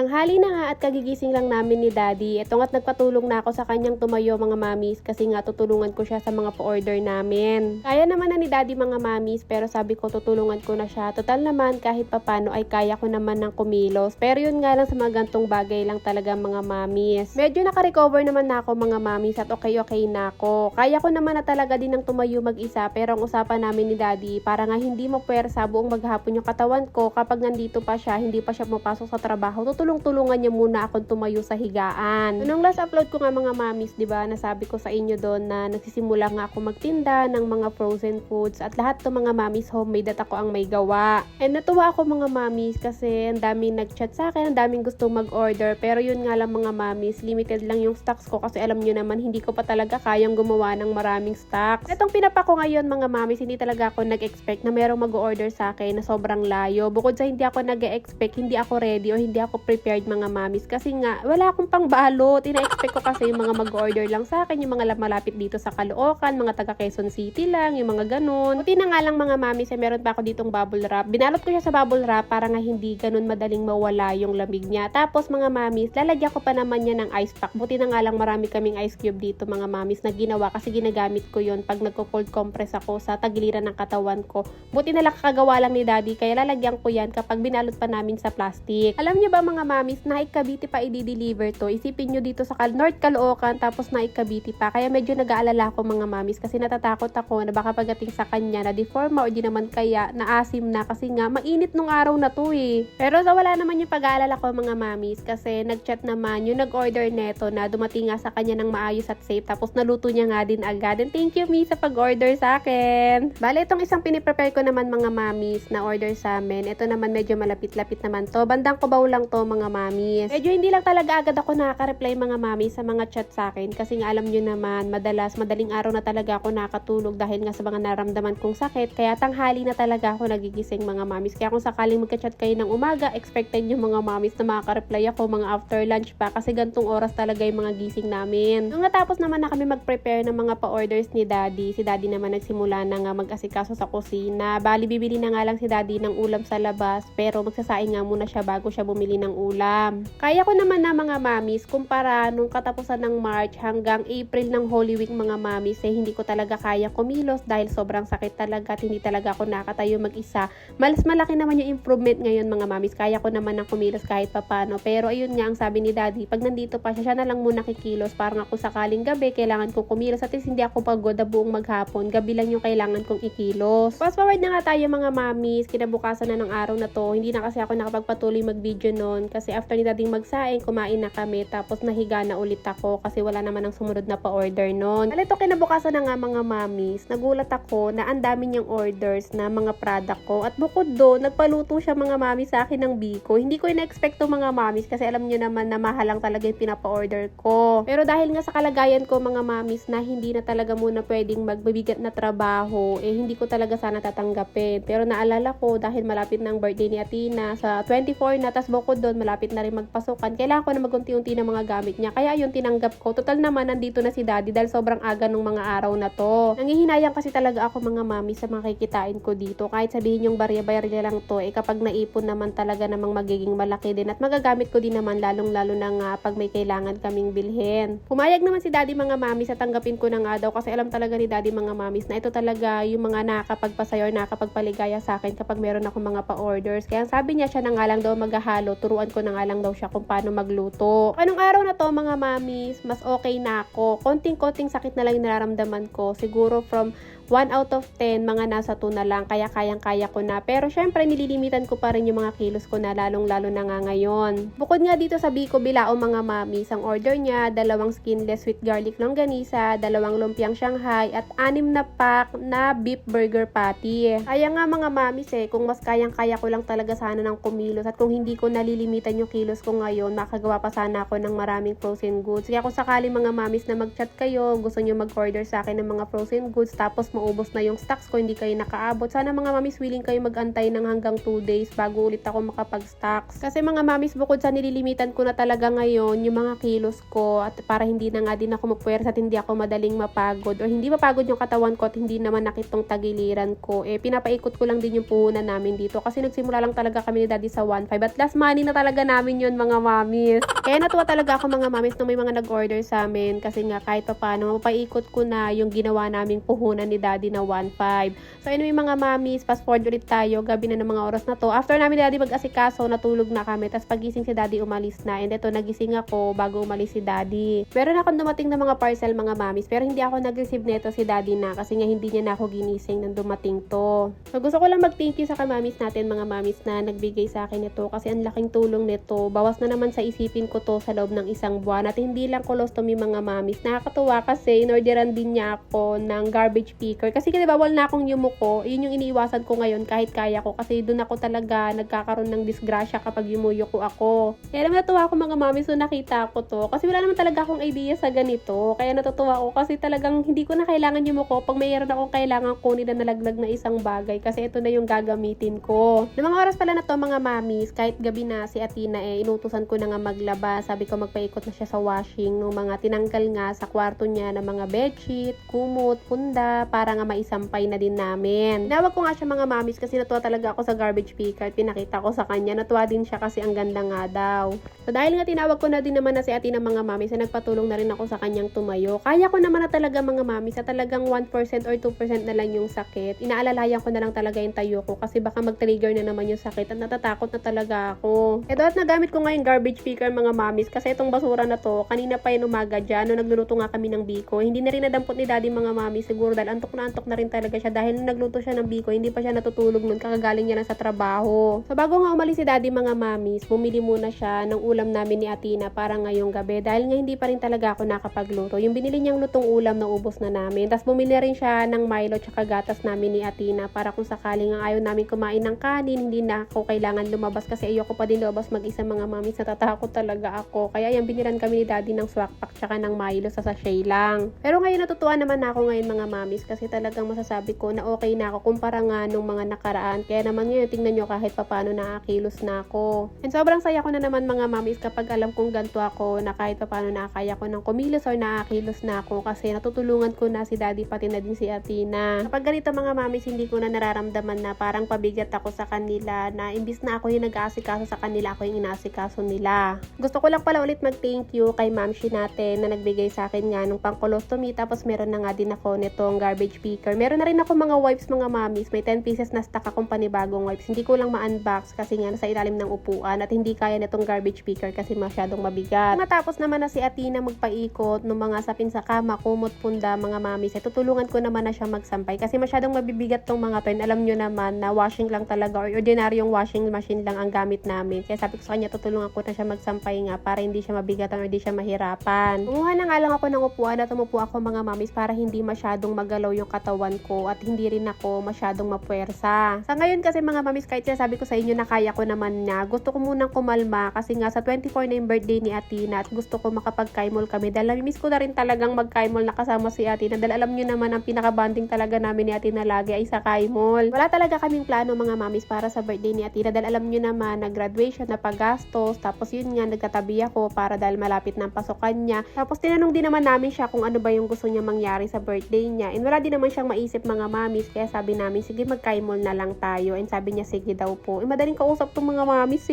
Tanghali na nga at kagigising lang namin ni Daddy. Ito nga't nagpatulong na ako sa kanyang tumayo mga mamis kasi nga tutulungan ko siya sa mga pa-order namin. Kaya naman na ni Daddy mga mamis pero sabi ko tutulungan ko na siya. Total naman kahit papano ay kaya ko naman ng kumilos. Pero yun nga lang sa mga gantong bagay lang talaga mga mamis. Medyo naka-recover naman na ako mga mamis at okay na ako. Kaya ko naman na talaga din ng tumayo mag-isa pero ang usapan namin ni Daddy para nga hindi mapuwersa buong maghapon yung katawan ko kapag nandito pa siya, hindi pa siya mapasok sa trabaho. Tulong-tulungan niya muna akong tumayo sa higaan. So, nung last upload ko nga mga mamis, di ba, nasabi ko sa inyo doon na nagsisimula nga ako magtinda ng mga frozen foods at lahat to mga mamis homemade at ako ang may gawa. And natuwa ako mga mamis kasi ang daming nag-chat sa akin, ang daming gustong mag-order pero yun nga lang mga mamis, limited lang yung stocks ko kasi alam nyo naman hindi ko pa talaga kayang gumawa ng maraming stocks. Itong pinapa ko ngayon mga mamis, hindi talaga ako nag-expect na merong mag-order sa akin na sobrang layo. Bukod sa hindi ako nag-expect, hindi ako ready o hindi ako prepared mga mamis kasi nga wala akong pangbalot. Ina-expect ko kasi yung mga mag-order lang sa akin, yung mga malapit dito sa Caloocan, mga taga Quezon City lang, yung mga ganun. Buti na nga lang mga mamis, meron pa ako ditong bubble wrap. Binalot ko siya sa bubble wrap para nga hindi ganun madaling mawala yung lamig niya. Tapos mga mamis, lalagyan ko pa naman niya ng ice pack. Buti na nga lang marami kaming ice cube dito mga mamis na ginawa kasi ginagamit ko yon pag nagko-cold compress ako sa tagiliran ng katawan ko. Buti na lang kakagawa lang ni Daddy kaya lalagyan ko yan kapag binalot pa namin sa plastic. Alam niyo ba mga mamis, naik Cavite pa i-deliver to. Isipin nyo dito sa North Caloocan tapos naik Cavite pa. Kaya medyo nag-aalala ako mga mamis kasi natatakot ako na baka pagdating sa kanya na deforma o di naman kaya naasim na kasi nga mainit nung araw na to eh. Pero sa wala naman yung pag-aalala ko mga mamis kasi nag-chat naman yung nag-order neto na dumating nga sa kanya ng maayos at safe tapos naluto niya nga din agad. And thank you Mi sa pag-order sa akin. Bale itong isang piniprepare ko naman mga mamis na order sa amin. Ito naman medyo malapit-lapit naman to. Bandang Cubao lang to mga mamis. Medyo hindi lang talaga agad ako nakaka-reply mga mamis sa mga chat sa akin kasi nga alam nyo naman madaling araw na talaga ako nakatulog dahil nga sa mga naramdaman kong sakit kaya tanghali na talaga ako nagigising mga mamis. Kaya kung sakaling magka-chat kayo ng umaga, expected yung mga mamis na makaka-reply ako mga after lunch pa kasi gantong oras talaga yung mga gising namin. Nung natapos naman na kami mag-prepare ng mga pa-orders ni Daddy, si Daddy naman nagsimula na nga mag-asikaso sa kusina. Bali bibili na nga lang si Daddy ng ulam sa labas pero magsasaing nga muna siya bago siya bumili ng ulam. Kaya ko naman na mga mamis, kumpara nung katapusan ng March hanggang April ng Holy Week mga mamis, hindi ko talaga kaya kumilos dahil sobrang sakit talaga at hindi talaga ako nakatayo mag-isa. Mas malaki naman yung improvement ngayon mga mamis. Kaya ko naman ng kumilos kahit papano. Pero ayun nga ang sabi ni Daddy, pag nandito pa siya, siya na lang muna kikilos. Parang ako sakaling gabi, kailangan kong kumilos. At least hindi ako pagod na buong maghapon. Gabi lang yung kailangan kong ikilos. Fast forward na nga tayo mga mamis. Kinabukasan na ng araw na to. Hindi na kasi ako nakapagpatuloy mag-video noon. Kasi after ni Daddy magsaing, kumain na kami. Tapos nahiga na ulit ako kasi wala naman ang sumunod na pa-order noon. Alito kinabukasan na nga mga mamis. Nagulat ako na ang dami niyang orders na mga product ko. At bukod doon, nagpaluto siya mga mamis sa akin ng biko. Hindi ko ina-expect to mga mamis kasi alam niyo naman na mahal lang talaga yung pinapa-order ko. Pero dahil nga sa kalagayan ko mga mamis na hindi na talaga muna pwedeng magbabigat na trabaho, hindi ko talaga sana tatanggapin. Pero naalala ko dahil malapit na ang birthday ni Atina sa 24 na, tas bukod doon malapit na rin magpasukan. Kailangan ko na mag-unti-unti ng mga gamit niya. Kaya ayun, tinanggap ko. Total naman nandito na si Daddy dahil sobrang aga nung mga araw na to. Nangihinayang kasi talaga ako mga mami sa mga kikitain ko dito. Kahit sabihin yung barya-barya lang to, kapag naipon naman talaga namang magiging malaki din at magagamit ko din naman lalong-lalo na nga pag may kailangan kaming bilhin. Pumayag naman si Daddy mga mami sa tanggapin ko na nga daw kasi alam talaga ni Daddy mga mamis na ito talaga yung mga nakakapagpasaya or nakakapagpaligaya sa akin kapag meron ako mga pa-orders. Kaya sabi niya siya na nga lang daw maghahalo, turuan ko na nga lang daw siya kung paano magluto. Anong araw na to mga mamis, mas okay na ako. Konting-konting sakit na lang yung nararamdaman ko. Siguro from 1 out of 10, mga nasa 2 na lang, kaya kayang-kaya ko na. Pero syempre, nililimitan ko pa rin yung mga kilos ko na lalong-lalo na nga ngayon. Bukod nga dito sa Biko Bilao mga mami, ang order niya, 2 skinless sweet garlic longganisa, 2 lumpiang Shanghai, at 6 na pack na beef burger patty. Kaya nga mga mamis kung mas kayang-kaya ko lang talaga sana ng kumilos at kung hindi ko nalilimitan yung kilos ko ngayon, makagawa pa sana ako ng maraming frozen goods. Kaya kung sakali mga mamis na mag-chat kayo, gusto nyo mag-order sa akin ng mga frozen goods, tapos maubos na yung stocks ko, hindi kayo nakaabot. Sana mga mamis willing kayo magantay ng hanggang 2 days bago ulit ako makapag-stocks. Kasi mga mamis, bukod sa nililimitan ko na talaga ngayon yung mga kilos ko at para hindi na nga din ako mapuwersa at hindi ako madaling mapagod or hindi mapagod yung katawan ko at hindi naman nakitong tagiliran ko. Pinapaikot ko lang din yung puhunan namin dito kasi nagsimula lang talaga kami ni Daddy sa 1.5 at last money na talaga namin yun mga mamis. Kaya natuwa talaga ako mga mamis na may mga nag-order sa amin kasi nga kahit pa paano mapaikot ko na yung ginawa naming puhunan ni Daddy na 1.5. So anyway mga mamis, fast forward ulit tayo, gabi na ng mga oras na to. After namin ni Daddy mag-asikaso, natulog na kami. Tapos pagising si Daddy umalis na. And eto, nagising ako bago umalis si Daddy. Meron akong dumating na mga parcel mga mamis, pero hindi ako nag-receive nito si Daddy na kasi nga hindi niya na ako ginising nang dumating to. So gusto ko lang mag-thank you sa kamamis natin mga mamis na nagbigay sa akin ito kasi ang laking tulong nito. Bawas na naman sa isipin ko to sa loob ng isang buwan at hindi lang colostomy mga mamis. Nakakatuwa kasi inorderan din niya ako ng garbage picker kasi kasi bawal na akong yumuko. Yun yung iniiwasan ko ngayon kahit kaya ko kasi doon ako talaga nagkakaroon ng disgrasya kapag yumuyuko ako. Kaya naman natuwa ako mga mamis so nakita ko to kasi wala naman talaga akong idea sa ganito. Kaya natutuwa ako kasi talagang hindi ko na kailangan yumuko pag mayroon akong kailangan kunin na nalaglag na isang bagay kasi ito na yung gagamitin ko. Ng mga oras pala na to mga mamis, kahit gabi na si Atina inutusan ko na nga maglaba. Sabi ko magpaikot na siya sa washing ng mga tinanggal nga sa kwarto niya ng mga bedsheet, kumot, punda para nga maisampay na din namin. Tinawag ko nga siya mga mamis kasi natuwa talaga ako sa garbage picker at pinakita ko sa kanya. Natuwa din siya kasi ang ganda nga daw. So dahil nga tinawag ko na din naman na si Atina mga mamis na nagpatulong na rin ako sa kanyang tumayo. Kaya ko naman na talaga mga mamis sa talagang 1% or 2% na lang yung sakit. Inaalalayan ko na lang talaga yung tayo ko kasi baka mag-trigger na naman yung sakit at natatakot na talaga ako. Ito at nagamit ko nga yung garbage picker mga mamis kasi itong basura na to, kanina pa yung umaga dyan, no, nagluluto nga kami ng biko. Hindi na rin nadampot ni Daddy mga mamis siguro dahil antok na rin talaga siya dahil nung nagluto siya ng biko, hindi pa siya natutulog nun, kakagaling niya lang sa trabaho. So bago nga umalis si Daddy mga mamis, bumili muna siya ng ulam namin ni Atina para ngayong gabi dahil nga hindi pa rin talaga ako nakapagluto. Yung binili niyang lutong ulam na ubos na namin. Tapos bumili rin siya ng Milo tsaka gatas namin ni Atina para kung sakaling nga ayaw namin kumain ng kanin, hindi na ako kailangan lumabas kasi ayoko pa din lumabas mag-isa mga mamis, natatakot talaga ako. Kaya yan, binilan kami ni Daddy ng swak pack tsaka ng Milo sa sachet lang. Pero ngayon natutuwa naman ako ngayon mga mamis kasi talagang masasabi ko na okay na ako kumpara nga nung mga nakaraan. Kaya naman ngayon tingnan nyo kahit papano nakakilos na ako. And sobrang saya ko na naman mga mamis kapag alam kong ganito ako na kahit papano nakakaya ko ng kumilos or nakakilos na ako kasi natutulungan ko na si Daddy pati na din si Atina. Kapag ganito mga mamis, hindi ko na nararamdaman na parang pabigat ako sa kanila na imbis na ako yung nag-aasikaso sa kanila, ako yung inaasikaso nila. Gusto ko lang pala ulit mag-thank you kay Mamshi natin na nagbigay sa akin nga nung pang-colostomy tapos meron na nga din ako nitong garbage picker. Meron na rin ako mga wipes mga mamis. May 10 pieces na stock akong panibagong wipes. Hindi ko lang ma-unbox kasi nga nasa ilalim ng upuan at hindi kaya nitong garbage picker kasi masyadong mabigat. Matapos naman na si Atina magpaikot ng mga sapin sa kama, kumot, punda, mga mamis, tutulungan ko naman na siya magsampay kasi masyadong mabibigat tong mga to. Alam nyo naman na washing lang talaga or ordinaryong washing machine lang ang gamit namin. Kaya sabi ko sa kanya, tutulungan ko na siya magsampay nga para hindi siya mabigatan or hindi siya mahirapan. Kumuha na nga lang ako ng upuan at umupo ako mga mamis para hindi masyadong magalaw yung katawan ko at hindi rin ako masyadong mapuwersa. Sa ngayon kasi mga mamis, kahit sabi ko sa inyo na kaya ko naman na, gusto ko munang kumalma kasi nga sa 24 na yung birthday ni Atina at gusto ko makapag-kaimol kami dahil namimiss ko na rin talagang mag-kaimol na kasama si Atina dahil alam nyo naman ang pinaka-bonding talaga namin ni Atina lagi ay sa kaimol. Wala talaga kaming plano mga mamis para sa birthday ni Atina dahil alam nyo naman na graduation, na paggastos, tapos yun nga nagkatabi ako para dahil malapit na ang pasukan niya. Tapos tinanong din naman namin siya kung ano ba yung gusto niya mangyari sa birthday niya and wala din naman siyang maisip mga mamis kaya sabi namin sige mag-kaimol na lang tayo and sabi niya sige daw po. Madaling kausap tong mga mamis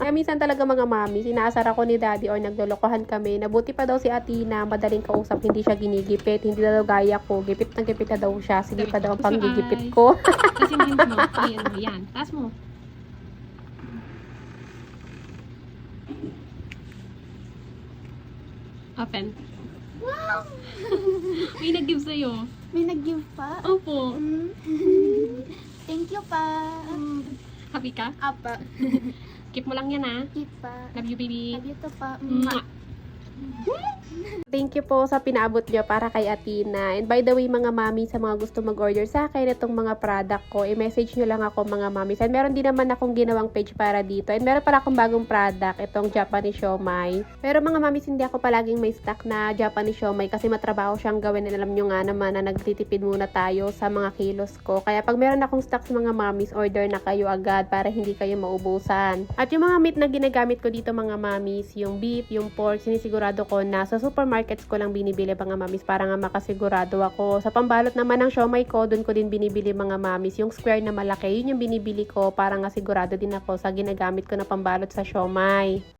Kaya minsan talaga mga mami, sinaasar ako ni Daddy or naglolokohan kami. Nabuti pa daw si Atina, madaling kausap, hindi siya ginigipit, hindi na daw gaya ko. Gipit na gipit na daw siya. Sige pa daw ang panggigipit ko. Kasi yung hands mo, ayan mo, yan. Taas mo. Open. Wow! May nag-give sa'yo. May nag-give pa? Opo. Thank you pa. Happy ka? Apa. Keep mo lang yan ha. Keep pa. Love you baby. Love you to pa. Mwah. Thank you po sa pinaabot nyo para kay Athena. And by the way mga mami, sa mga gusto mag-order sa akin itong mga product ko, i-message nyo lang ako mga mami. And meron din naman akong ginawang page para dito. And meron pala akong bagong product, itong Japanese siomai. Pero mga mami, hindi ako palaging may stock na Japanese siomai kasi matrabaho siyang gawin. And alam nyo nga naman na nagtitipid muna tayo sa mga kilos ko. Kaya pag meron akong stock sa mga mamis, order na kayo agad para hindi kayo maubusan. At yung mga meat na ginagamit ko dito mga mamis, yung beef, yung pork, sinisigurado ko na sa supermarkets ko lang binibili mga mamis para nga makasigurado ako. Sa pambalot naman ng siomai ko, doon ko din binibili mga mamis. Yung square na malaki, yun yung binibili ko para nga sigurado din ako sa ginagamit ko na pambalot sa siomai.